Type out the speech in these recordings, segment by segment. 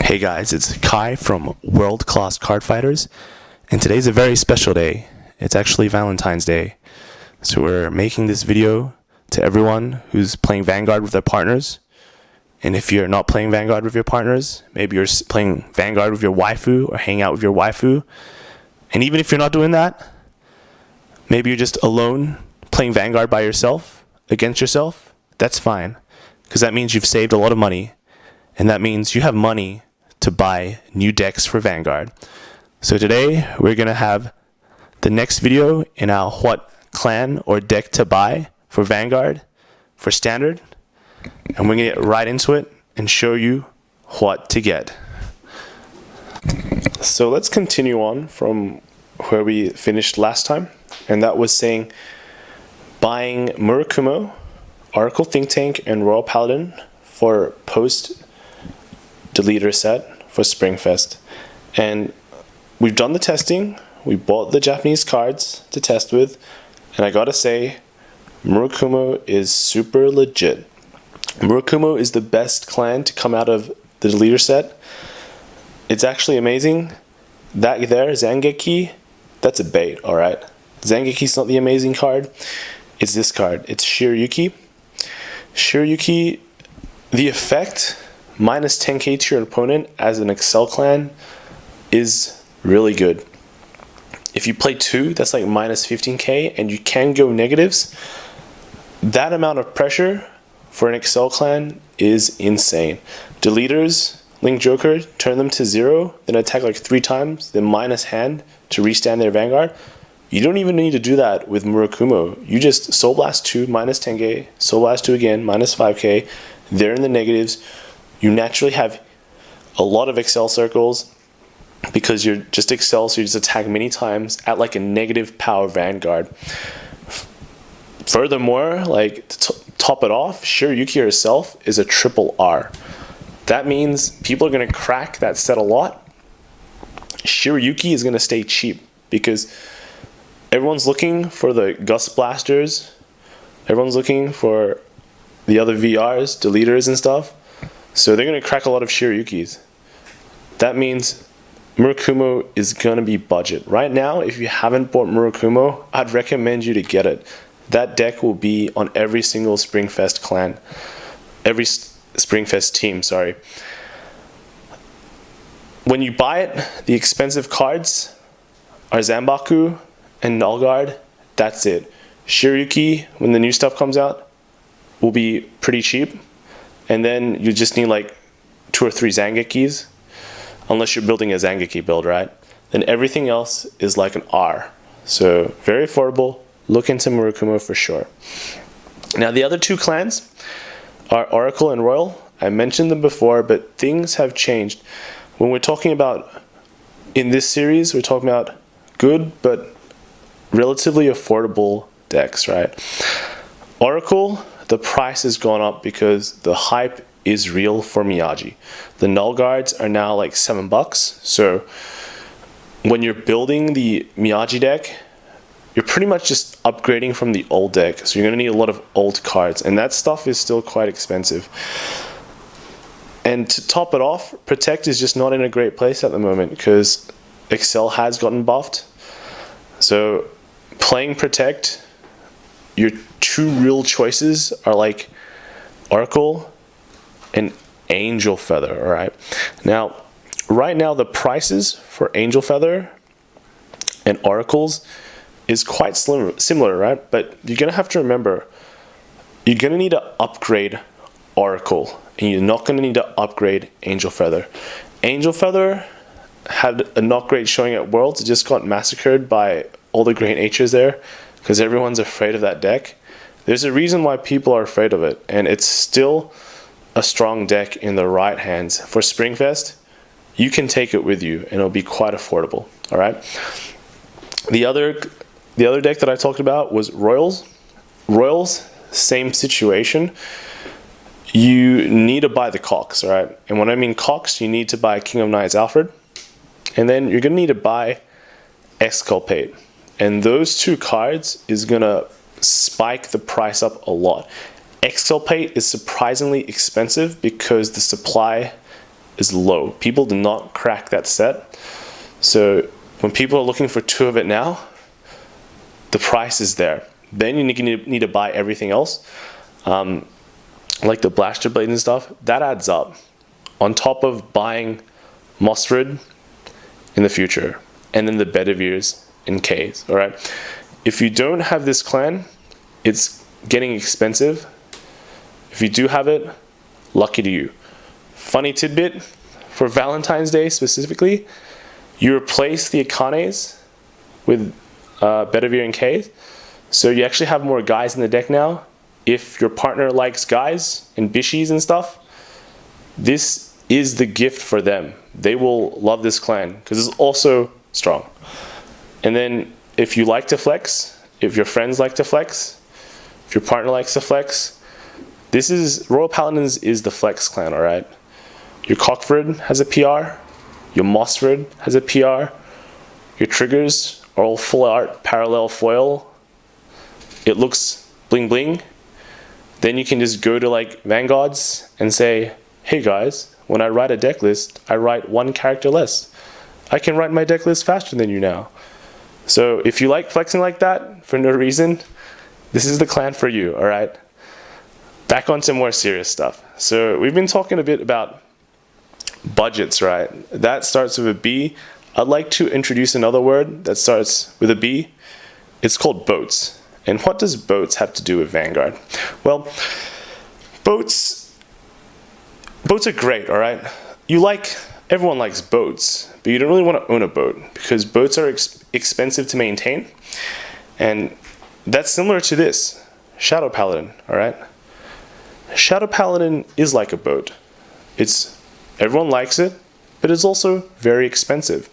Hey guys, it's Kai from World Class Card Fighters, and today's a very special day. It's actually Valentine's Day. So we're making this video to everyone who's playing Vanguard with their partners. And if you're not playing Vanguard with your partners, maybe you're playing Vanguard with your waifu or hanging out with your waifu. And even if you're not doing that, maybe you're just alone playing Vanguard by yourself, against yourself, that's fine. Because that means you've saved a lot of money. And that means you have money to buy new decks for Vanguard. So today we're going to have the next video in our what clan or deck to buy for Vanguard for standard. And we're going to get right into it and show you what to get. So let's continue on from where we finished last time. And that was saying buying Murakumo, Oracle Think Tank, and Royal Paladin for post deleter set for Springfest. And we've done the testing, we bought the Japanese cards to test with, and I gotta say, Murakumo is super legit. Murakumo is the best clan to come out of the deleter set. It's actually amazing. That there, Zangeki, that's a bait, alright? Zangeki's not the amazing card, it's this card. It's Shiryuki. Shiryuki, the effect, minus 10k to your opponent as an Excel clan is really good. If you play 2, that's like minus 15k, and you can go negatives. That amount of pressure for an Excel clan is insane. Deleters, Link Joker, turn them to 0, then attack like 3 times, then minus hand to restand their Vanguard. You don't even need to do that with Murakumo. You just Soul Blast 2, minus 10k, Soul Blast 2 again, minus 5k, they're in the negatives. You naturally have a lot of Excel circles because you're just Excel, so you just attack many times at like a negative power Vanguard. Furthermore, like to top it off, Shiryuki herself is a triple R. That means people are going to crack that set a lot. Shiryuki is going to stay cheap because everyone's looking for the Gust Blasters, everyone's looking for the other VRs, deleters and stuff. So they're going to crack a lot of Shiryukis. That means Murakumo is going to be budget. Right now, if you haven't bought Murakumo, I'd recommend you to get it. That deck will be on every single Springfest clan. Every Springfest team, sorry. When you buy it, the expensive cards are Zanbaku and Nullguard. That's it. Shiryuki, when the new stuff comes out, will be pretty cheap. And then you just need like 2 or 3 Zangekis, unless you're building a Zangeki build, right? Then everything else is like an R. So very affordable. Look into Murakumo for sure. Now the other 2 clans are Oracle and Royal. I mentioned them before, but things have changed. When we're talking about, in this series, we're talking about good but relatively affordable decks, right? Oracle, the price has gone up because the hype is real for Miyagi. The Null Guards are now like $7. So when you're building the Miyagi deck, you're pretty much just upgrading from the old deck. So you're going to need a lot of old cards, and that stuff is still quite expensive. And to top it off, Protect is just not in a great place at the moment because Excel has gotten buffed. So playing Protect, your 2 real choices are like Oracle and Angel Feather, alright? Now, right now the prices for Angel Feather and Oracles is quite similar, right? But you're going to have to remember, you're going to need to upgrade Oracle, and you're not going to need to upgrade Angel Feather. Angel Feather had a not great showing at Worlds. It just got massacred by all the Great H's there because everyone's afraid of that deck. There's a reason why people are afraid of it, and it's still a strong deck in the right hands. For Springfest, you can take it with you, and it'll be quite affordable, all right? The other deck that I talked about was Royals. Royals, same situation. You need to buy the Cox, all right? And when I mean Cox, you need to buy King of Knights Alfred, and then you're going to need to buy Exculpate. And those 2 cards is going to spike the price up a lot. Exculpate is surprisingly expensive because the supply is low. People do not crack that set. So when people are looking for 2 of it now, the price is there. Then you need to buy everything else, like the blaster blades and stuff. That adds up on top of buying Mossford in the future, and then the Bedivirs and Ks. All right. If you don't have this clan, it's getting expensive. If you do have it, lucky to you. Funny tidbit for Valentine's Day specifically, you replace the Akanes with Bedivere and Ks. So you actually have more guys in the deck now. If your partner likes guys and bishies and stuff, this is the gift for them. They will love this clan because it's also strong. And then if you like to flex, if your friends like to flex, if your partner likes to flex, this is Royal Paladins is the flex clan, all right? Your Cockford has a PR, your Mossford has a PR, your triggers are all full art parallel foil. It looks bling bling. Then you can just go to like Vanguards and say, hey guys, when I write a deck list, I write 1 character less. I can write my deck list faster than you now. So if you like flexing like that for no reason, this is the clan for you, all right? Back on to more serious stuff. So we've been talking a bit about budgets, right? That starts with a B. I'd like to introduce another word that starts with a B. It's called boats. And what does boats have to do with Vanguard? Well, boats are great, all right? Everyone likes boats, but you don't really want to own a boat because boats are expensive to maintain. And that's similar to this, Shadow Paladin, all right? Shadow Paladin is like a boat. Everyone likes it, but it's also very expensive.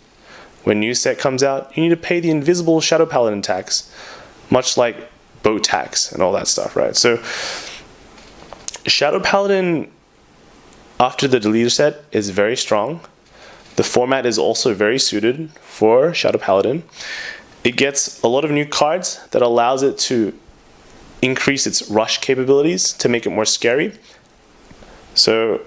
When new set comes out, you need to pay the invisible Shadow Paladin tax, much like boat tax and all that stuff, right? So Shadow Paladin, after the deleter set, is very strong. The format is also very suited for Shadow Paladin. It gets a lot of new cards that allows it to increase its rush capabilities to make it more scary. So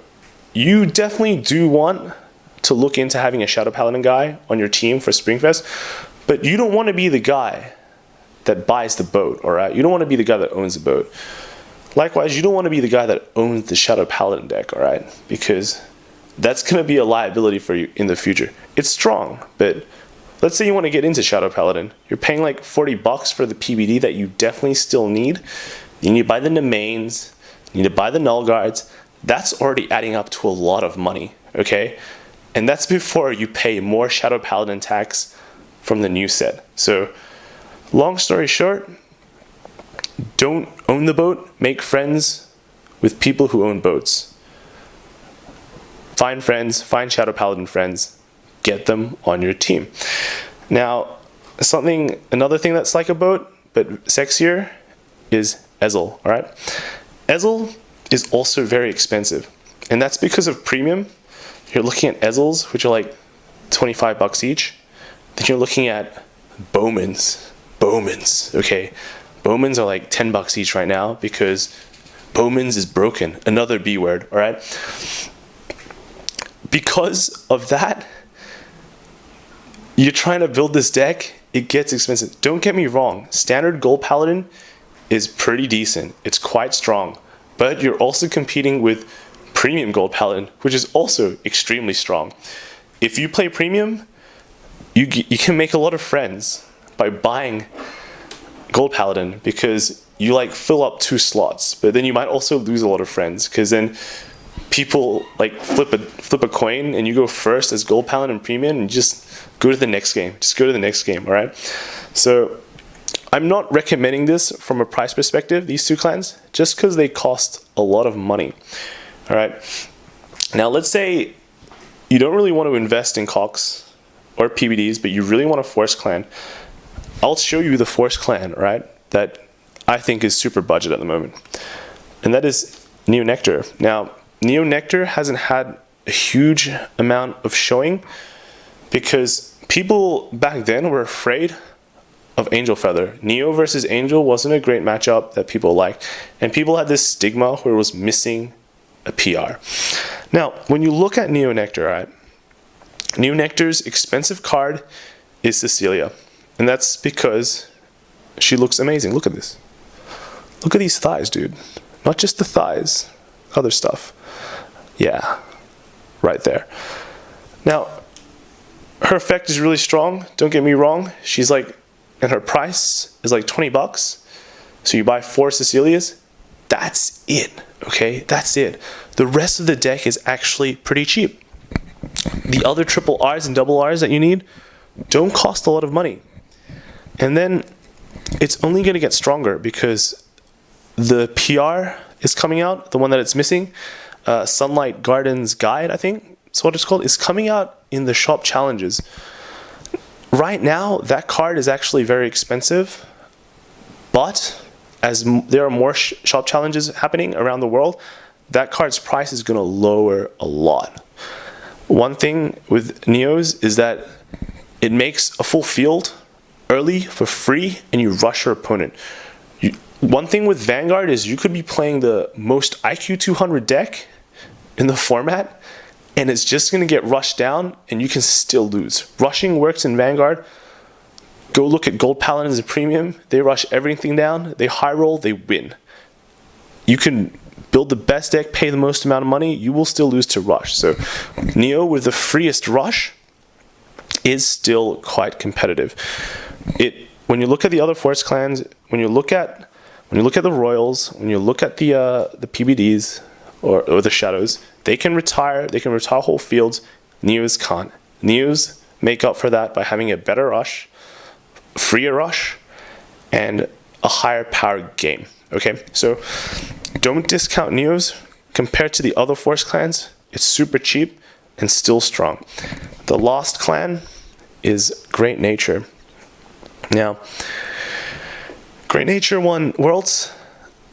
you definitely do want to look into having a Shadow Paladin guy on your team for Springfest, but you don't want to be the guy that buys the boat, all right? You don't want to be the guy that owns the boat. Likewise, you don't want to be the guy that owns the Shadow Paladin deck, all right? Because that's going to be a liability for you in the future. It's strong, but let's say you want to get into Shadow Paladin. You're paying like $40 for the PBD that you definitely still need. You need to buy the domains, you need to buy the null guards. That's already adding up to a lot of money, okay? And that's before you pay more Shadow Paladin tax from the new set. So, long story short, don't own the boat, make friends with people who own boats. Find friends, find Shadow Paladin friends, get them on your team. Now, another thing that's like a boat, but sexier, is Ezel, all right? Ezel is also very expensive, and that's because of premium. You're looking at Ezels, which are like $25 each. Then you're looking at Bowmans, okay? Bowmans are like $10 each right now because Bowmans is broken, another B word, all right? Because of that, you're trying to build this deck, it gets expensive. Don't get me wrong, standard Gold Paladin is pretty decent. It's quite strong, but you're also competing with premium Gold Paladin, which is also extremely strong. If you play premium, you can make a lot of friends by buying Gold Paladin because you like fill up 2 slots, but then you might also lose a lot of friends because then people like flip a coin and you go first as Gold Paladin premium and just go to the next game. Just go to the next game, all right? So I'm not recommending this from a price perspective, these 2 clans, just because they cost a lot of money, all right? Now let's say you don't really want to invest in Cox or PBDs, but you really want a Force clan. I'll show you the Force clan, right, that I think is super budget at the moment. And that is Neo Nectar. Now, Neo Nectar hasn't had a huge amount of showing because people back then were afraid of Angel Feather. Neo versus Angel wasn't a great matchup that people liked. And people had this stigma where it was missing a PR. Now, when you look at Neo Nectar, right? Neo Nectar's expensive card is Cecilia. And that's because she looks amazing. Look at this. Look at these thighs, dude. Not just the thighs, other stuff. Yeah, right there. Now, her effect is really strong. Don't get me wrong. She's like, and her price is like 20 bucks. So you buy 4 Cecilias. That's it, okay? That's it. The rest of the deck is actually pretty cheap. The other triple Rs and double Rs that you need don't cost a lot of money. And then it's only going to get stronger because the PR is coming out, the one that it's missing, Sunlight Gardens Guide, I think that's what it's called, is coming out in the shop challenges. Right now, that card is actually very expensive, but as there are more shop challenges happening around the world, that card's price is going to lower a lot. One thing with Neos is that it makes a full field early for free and you rush your opponent. One thing with Vanguard is you could be playing the most IQ 200 deck in the format and it's just going to get rushed down and you can still lose. Rushing works in Vanguard. Go look at Gold Paladins and Premium. They rush everything down. They high roll. They win. You can build the best deck, pay the most amount of money. You will still lose to rush. So Neo with the freest rush is still quite competitive. When you look at the other Forest clans, when you look at the Royals, when you look at the PBDs or the Shadows, they can retire whole fields. Neos can't. Neos make up for that by having a better rush, freer rush, and a higher power game. Okay, so don't discount Neos. Compared to the other Forest clans, it's super cheap and still strong. The Lost clan is Great Nature. Now, Great Nature won Worlds.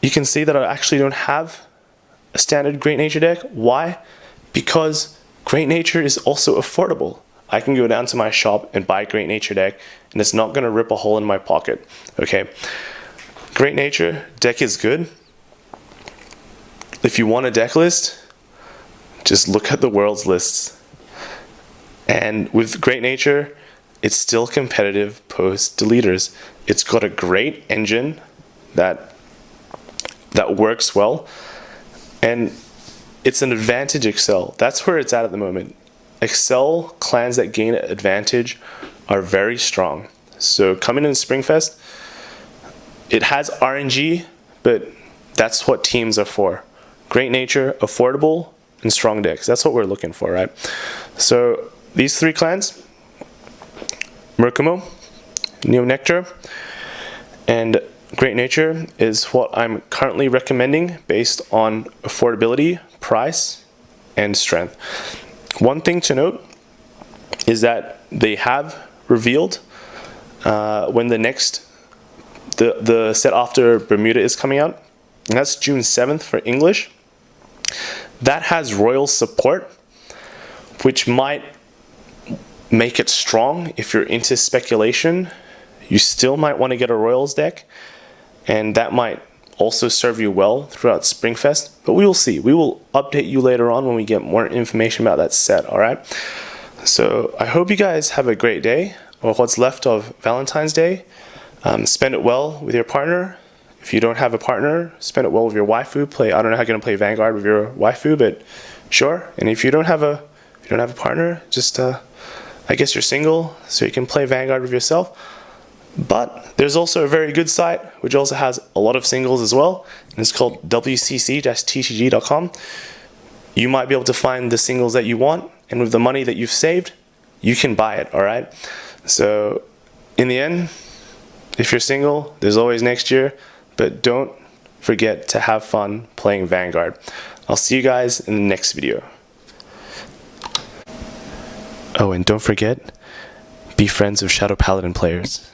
You can see that I actually don't have a standard Great Nature deck. Why? Because Great Nature is also affordable. I can go down to my shop and buy a Great Nature deck, and it's not going to rip a hole in my pocket. Okay, Great Nature deck is good. If you want a deck list, just look at the Worlds lists. And with Great Nature, it's still competitive post deleters. It's got a great engine that works well, and it's an advantage Excel. That's where it's at the moment. Excel clans that gain advantage are very strong. So coming in Springfest, it has RNG, but that's what teams are for. Great Nature, affordable, and strong decks. That's what we're looking for, right? So these 3 clans, Merkimo, Neo Nectar, and Great Nature is what I'm currently recommending based on affordability, price, and strength. One thing to note is that they have revealed when the set after Bermuda is coming out, and that's June 7th for English. That has Royal support, which might make it strong. If you're into speculation, you still might want to get a Royals deck, and that might also serve you well throughout Springfest, but we will see. We will update you later on when we get more information about that set, alright? So I hope you guys have a great day, or what's left of Valentine's Day. Spend it well with your partner. If you don't have a partner, spend it well with your waifu. I don't know how you're going to play Vanguard with your waifu, but sure. And if you don't have a partner, just I guess you're single, so you can play Vanguard with yourself. But there's also a very good site which also has a lot of singles as well, and it's called wcc-tcg.com. You might be able to find the singles that you want, and with the money that you've saved, you can buy it, alright? So in the end, if you're single, there's always next year, but don't forget to have fun playing Vanguard. I'll see you guys in the next video. Oh, and don't forget, be friends with Shadow Paladin players.